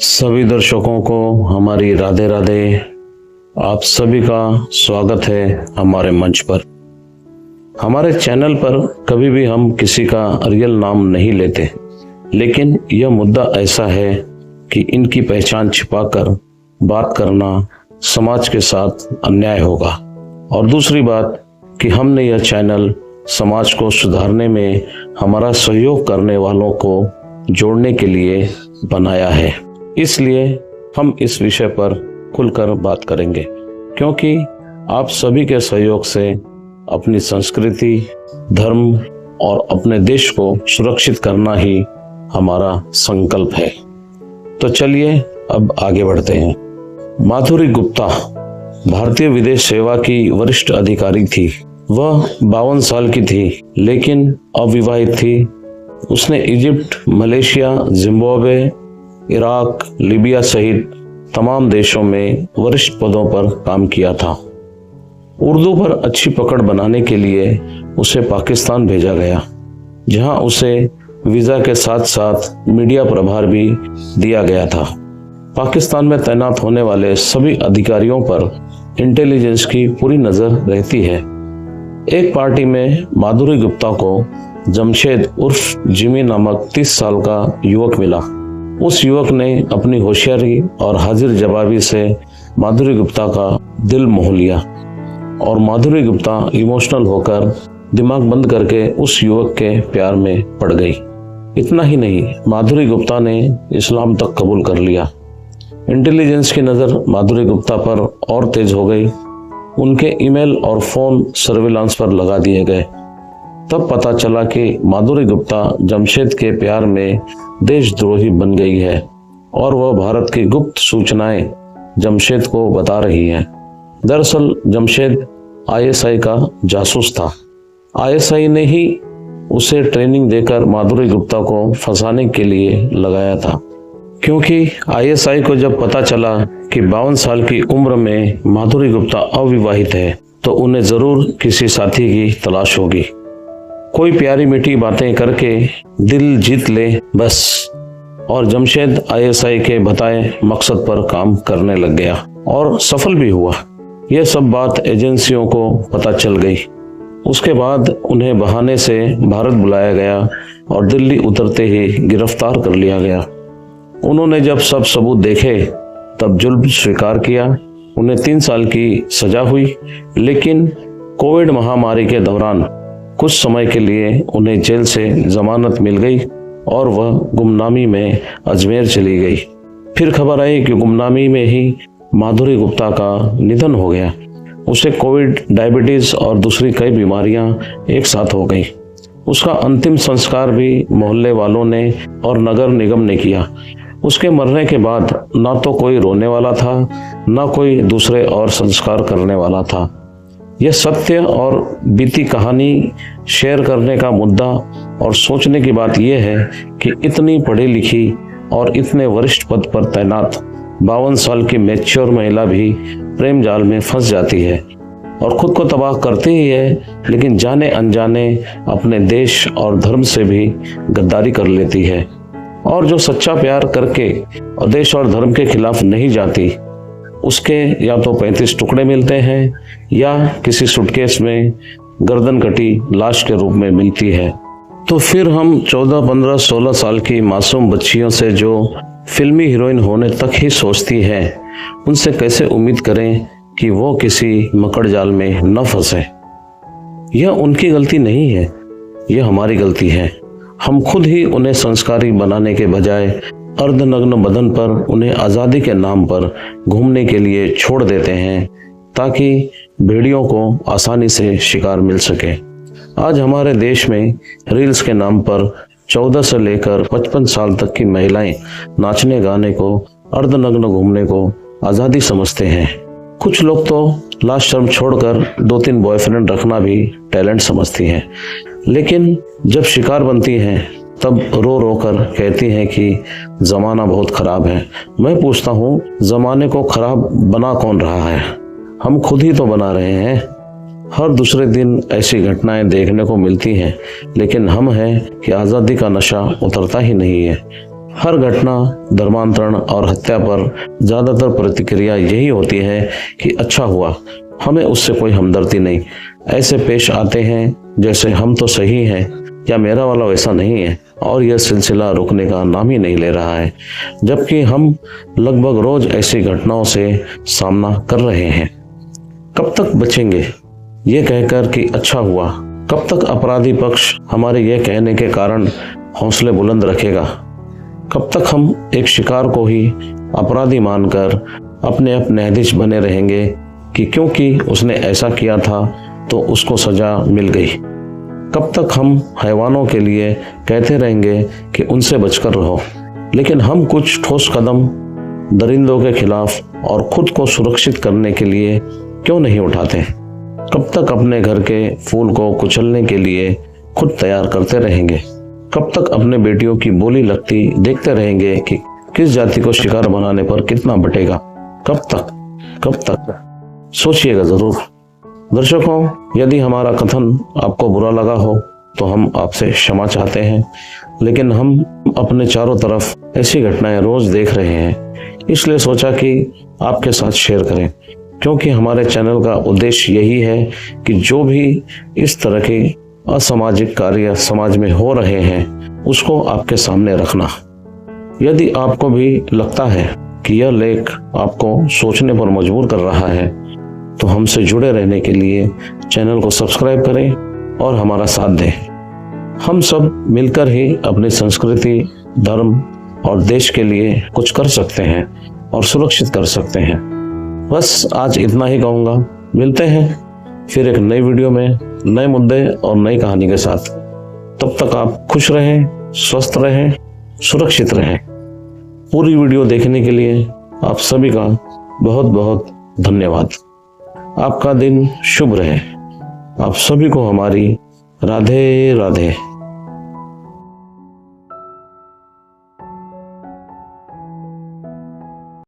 सभी दर्शकों को हमारी राधे राधे। आप सभी का स्वागत है हमारे मंच पर। हमारे चैनल पर कभी भी हम किसी का रियल नाम नहीं लेते, लेकिन यह मुद्दा ऐसा है कि इनकी पहचान छिपाकर बात करना समाज के साथ अन्याय होगा। और दूसरी बात कि हमने यह चैनल समाज को सुधारने में हमारा सहयोग करने वालों को जोड़ने के लिए बनाया है। इसलिए हम इस विषय पर खुलकर बात करेंगे, क्योंकि आप सभी के सहयोग से अपनी संस्कृति, धर्म और अपने देश को सुरक्षित करना ही हमारा संकल्प है। तो चलिए अब आगे बढ़ते हैं। माधुरी गुप्ता भारतीय विदेश सेवा की वरिष्ठ अधिकारी थी। वह 52 साल की थी, लेकिन अविवाहित थी। उसने Egypt, Malaysia, Zimbabwe, Iraq, Libya सहित तमाम देशों में वरिष्ठ पदों पर काम किया था। उर्दू पर अच्छी पकड़ बनाने के लिए उसे पाकिस्तान भेजा गया, जहां उसे वीजा के साथ साथ मीडिया प्रभार भी दिया गया था। पाकिस्तान में तैनात होने वाले सभी अधिकारियों पर इंटेलिजेंस की पूरी नजर रहती है। एक पार्टी में माधुरी गुप्ता को जमशेद उर्फ जिमी नामक 30 साल का युवक मिला। उस युवक ने अपनी होशियारी और हाजिर जवाबी से माधुरी गुप्ता का दिल मोह लिया और माधुरी गुप्ता इमोशनल होकर दिमाग बंद करके उस युवक के प्यार में पड़ गई। इतना ही नहीं, माधुरी गुप्ता ने इस्लाम तक कबूल कर लिया। इंटेलिजेंस की नज़र माधुरी गुप्ता पर और तेज हो गई। उनके ईमेल और फोन सर्विलांस पर लगा दिए गए। तब पता चला कि माधुरी गुप्ता जमशेद के प्यार में देशद्रोही बन गई है और वह भारत की गुप्त सूचनाएं जमशेद को बता रही है। दरअसल जमशेद आईएसआई का जासूस था। आईएसआई ने ही उसे ट्रेनिंग देकर माधुरी गुप्ता को फंसाने के लिए लगाया था, क्योंकि आईएसआई को जब पता चला कि 52 साल की उम्र में माधुरी गुप्ता अविवाहित है, तो उन्हें जरूर किसी साथी की तलाश होगी। कोई प्यारी मीठी बातें करके दिल जीत ले बस। और जमशेद आईएसआई के बताए मकसद पर काम करने लग गया और सफल भी हुआ। यह सब बात एजेंसियों को पता चल गई। उसके बाद उन्हें बहाने से भारत बुलाया गया और दिल्ली उतरते ही गिरफ्तार कर लिया गया। उन्होंने जब सब सबूत देखे तब जुल्म स्वीकार किया। उन्हें 3 साल की सजा हुई, लेकिन कोविड महामारी के दौरान कुछ समय के लिए उन्हें जेल से जमानत मिल गई और वह गुमनामी में अजमेर चली गई। फिर खबर आई कि गुमनामी में ही माधुरी गुप्ता का निधन हो गया। उसे कोविड, डायबिटीज और दूसरी कई बीमारियां एक साथ हो गई। उसका अंतिम संस्कार भी मोहल्ले वालों ने और नगर निगम ने किया। उसके मरने के बाद ना तो कोई रोने वाला था, ना कोई दूसरे और संस्कार करने वाला था। यह सत्य और बीती कहानी शेयर करने का मुद्दा और सोचने की बात यह है कि इतनी पढ़ी लिखी और इतने वरिष्ठ पद पर तैनात 52 साल की मैच्योर महिला भी प्रेम जाल में फंस जाती है और खुद को तबाह करती ही है, लेकिन जाने अनजाने अपने देश और धर्म से भी गद्दारी कर लेती है। और जो सच्चा प्यार करके और देश और धर्म के खिलाफ नहीं जाती, उसके या तो 35 टुकड़े मिलते हैं या किसी सूटकेस में गर्दन कटी लाश के रूप में मिलती है। तो फिर हम 14, 15, 16 साल की मासूम बच्चियों से जो फिल्मी हीरोइन होने तक ही सोचती हैं, उनसे कैसे उम्मीद करें कि वो किसी मकड़ जाल में न फंसे। यह उनकी गलती नहीं है, यह हमारी गलती है। हम खुद ही उन्हें संस्कारी बनाने के बजाय अर्धनग्न बदन पर उन्हें आज़ादी के नाम पर घूमने के लिए छोड़ देते हैं, ताकि भेड़ियों को आसानी से शिकार मिल सके। आज हमारे देश में रील्स के नाम पर 14 से लेकर 55 साल तक की महिलाएं नाचने गाने को, अर्धनग्न घूमने को आज़ादी समझते हैं। कुछ लोग तो लाज शर्म छोड़कर 2-3 बॉयफ्रेंड रखना भी टैलेंट समझती हैं, लेकिन जब शिकार बनती हैं तब रो रो कर कहती हैं कि ज़माना बहुत ख़राब है। मैं पूछता हूँ, ज़माने को ख़राब बना कौन रहा है? हम खुद ही तो बना रहे हैं। हर दूसरे दिन ऐसी घटनाएं देखने को मिलती हैं, लेकिन हम हैं कि आज़ादी का नशा उतरता ही नहीं है। हर घटना, धर्मांतरण और हत्या पर ज्यादातर प्रतिक्रिया यही होती है कि अच्छा हुआ, हमें उससे कोई हमदर्दी नहीं। ऐसे पेश आते हैं जैसे हम तो सही हैं या मेरा वाला वैसा नहीं है, और यह सिलसिला रुकने का नाम ही नहीं ले रहा है, जबकि हम लगभग रोज ऐसी घटनाओं से सामना कर रहे हैं। कब तक बचेंगे ये कहकर कि अच्छा हुआ? कब तक अपराधी पक्ष हमारे ये कहने के कारण हौसले बुलंद रखेगा? कब तक हम एक शिकार को ही अपराधी मानकर अपने नहदिश बने रहेंगे कि क्योंकि उसने ऐसा किया था तो उसको सजा मिल गई? कब तक हम हैवानों के लिए कहते रहेंगे कि उनसे बचकर रहो, लेकिन हम कुछ ठोस कदम दरिंदों के खिलाफ और खुद को सुरक्षित करने के लिए क्यों नहीं उठाते? कब तक अपने घर के फूल को कुचलने के लिए खुद तैयार करते रहेंगे? कब तक अपने बेटियों की बोली लगती देखते रहेंगे कि किस जाति को शिकार बनाने पर कितना बटेगा? कब तक? सोचिएगा जरूर। दर्शकों, यदि हमारा कथन आपको बुरा लगा हो तो हम आपसे क्षमा चाहते हैं, लेकिन हम अपने चारों तरफ ऐसी घटनाएं रोज देख रहे हैं, इसलिए सोचा कि आपके साथ शेयर करें, क्योंकि हमारे चैनल का उद्देश्य यही है कि जो भी इस तरह के असामाजिक कार्य समाज में हो रहे हैं उसको आपके सामने रखना। यदि आपको भी लगता है कि यह लेख आपको सोचने पर मजबूर कर रहा है तो हमसे जुड़े रहने के लिए चैनल को सब्सक्राइब करें और हमारा साथ दें। हम सब मिलकर ही अपनी संस्कृति, धर्म और देश के लिए कुछ कर सकते हैं और सुरक्षित कर सकते हैं। बस आज इतना ही कहूँगा। मिलते हैं फिर एक नई वीडियो में नए मुद्दे और नई कहानी के साथ। तब तक आप खुश रहें, स्वस्थ रहें, सुरक्षित रहें। पूरी वीडियो देखने के लिए आप सभी का बहुत बहुत धन्यवाद। आपका दिन शुभ रहे। आप सभी को हमारी राधे राधे।